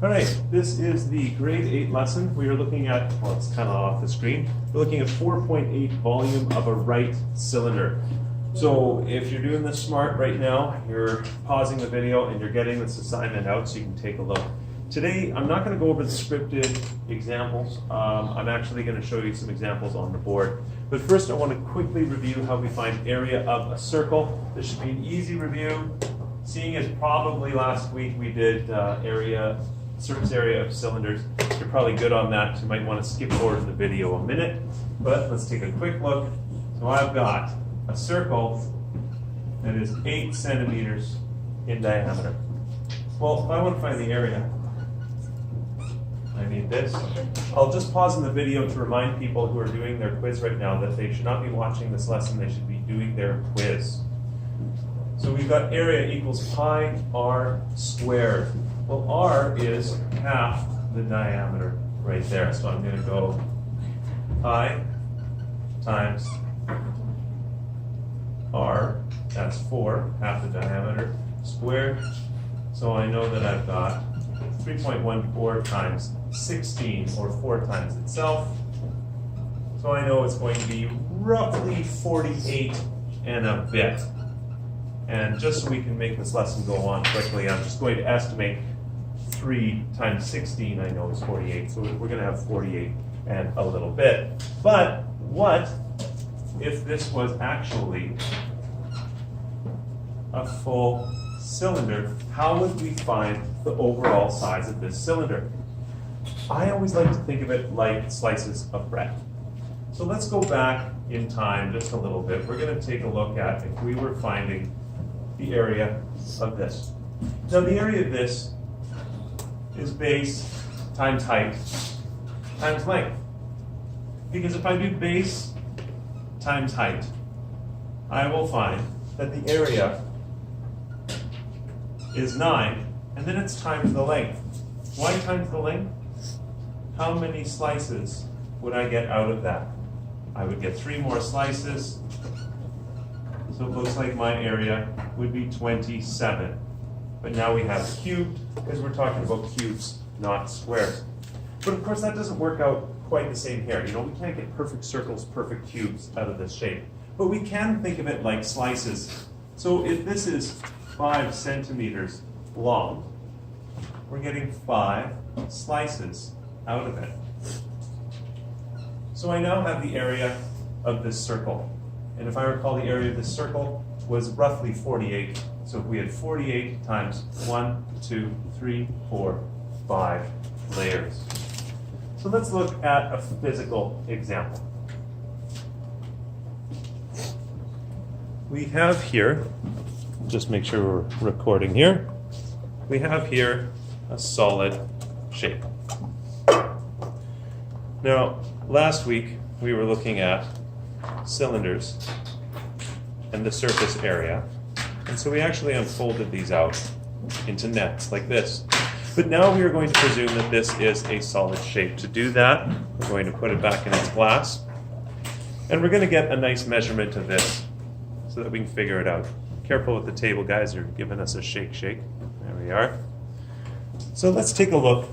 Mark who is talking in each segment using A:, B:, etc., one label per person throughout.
A: All right, this is the grade 8 lesson. We are looking at, well, it's kind of off the screen. We're looking at 4.8 volume of a right cylinder. So if you're doing this smart right now, you're pausing the video and you're getting this assignment out so you can take a look. Today, I'm not going to go over the scripted examples. I'm actually going to show you some examples on the board. But first, I want to quickly review how we find area of a circle. This should be an easy review. Seeing as probably last week we did surface area of cylinders, you're probably good on that. You might want to skip forward to the video a minute. But let's take a quick look. So I've got a circle that is 8 centimeters in diameter. Well, if I want to find the area, I need this. I'll just pause in the video to remind people who are doing their quiz right now that they should not be watching this lesson, they should be doing their quiz. So we've got area equals pi r squared. Well, r is half the diameter right there. So I'm going to go pi times r, that's 4, half the diameter, squared. So I know that I've got 3.14 times 16, or 4 times itself. So I know it's going to be roughly 48 and a bit. And just so we can make this lesson go on quickly, I'm just going to estimate 3 times 16, I know is 48. So we're going to have 48 and a little bit. But what if this was actually a full cylinder? How would we find the overall size of this cylinder? I always like to think of it like slices of bread. So let's go back in time just a little bit. We're going to take a look at if we were finding the area of this. Now the area of this is base times height times length. Because if I do base times height, I will find that the area is 9, and then it's times the length. Why times the length? How many slices would I get out of that? I would get 3 more slices. So it looks like my area would be 27. But now we have cubed, because we're talking about cubes, not squares. But of course that doesn't work out quite the same here. You know, we can't get perfect circles, perfect cubes out of this shape. But we can think of it like slices. So if this is 5 centimeters long, we're getting 5 slices out of it. So I now have the area of this circle. And if I recall, the area of this circle was roughly 48. So if we had 48 times 1, 2, 3, 4, 5 layers. So let's look at a physical example. We have here, just make sure we're recording here, we have here a solid shape. Now, last week we were looking at cylinders and the surface area, and so we actually unfolded these out into nets like this. But now we are going to presume that this is a solid shape. To do that, we're going to put it back in its glass, and we're going to get a nice measurement of this so that we can figure it out. Careful with the table, guys, you're giving us a shake. There we are. So let's take a look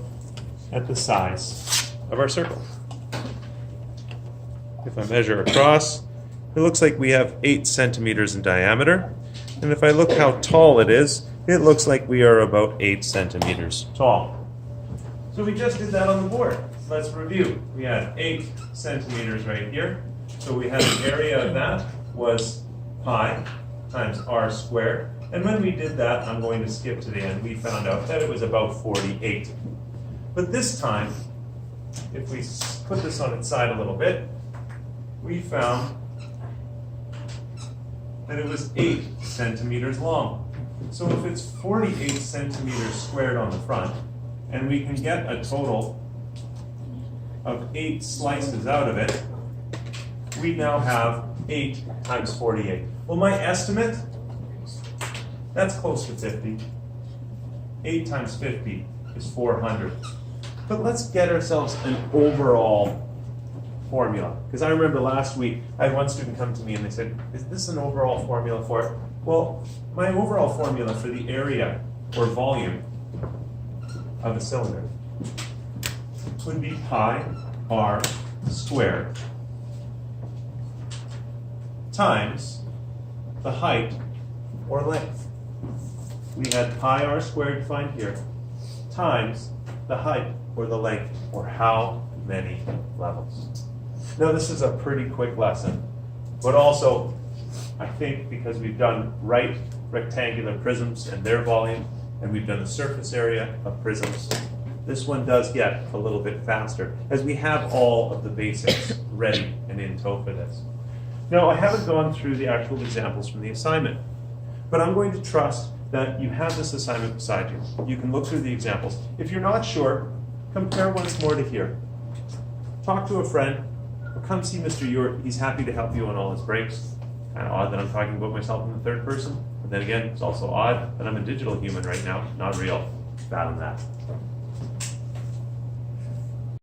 A: at the size of our circle. If I measure across, it looks like we have 8 centimeters in diameter. And if I look how tall it looks like we are about 8 centimeters tall. So we just did that on the board. Let's review. We had 8 centimeters right here. So we had the area of that was pi times r squared. And when we did that, I'm going to skip to the end, we found out that it was about 48. But this time, if we put this on its side a little bit, we found that it was 8 centimeters long. So if it's 48 centimeters squared on the front, and we can get a total of 8 slices out of it, we now have 8 times 48. Well, my estimate, that's close to 50. 8 times 50 is 400. But let's get ourselves an overall formula. Because I remember last week, I had one student come to me and they said, is this an overall formula for it? Well, my overall formula for the area or volume of a cylinder would be pi r squared times the height or length. We had pi r squared defined here times the height or the length, or how many levels. Now this is a pretty quick lesson, but also I think because we've done right rectangular prisms and their volume, and we've done the surface area of prisms, this one does get a little bit faster, as we have all of the basics ready and in tow for this. Now, I haven't gone through the actual examples from the assignment, but I'm going to trust that you have this assignment beside you. You can look through the examples. If you're not sure, compare once more to here. Talk to a friend, or come see Mr. Ewart. He's happy to help you on all his breaks. Kind of odd that I'm talking about myself in the third person, but then again, it's also odd that I'm a digital human right now, not real. Bad on that.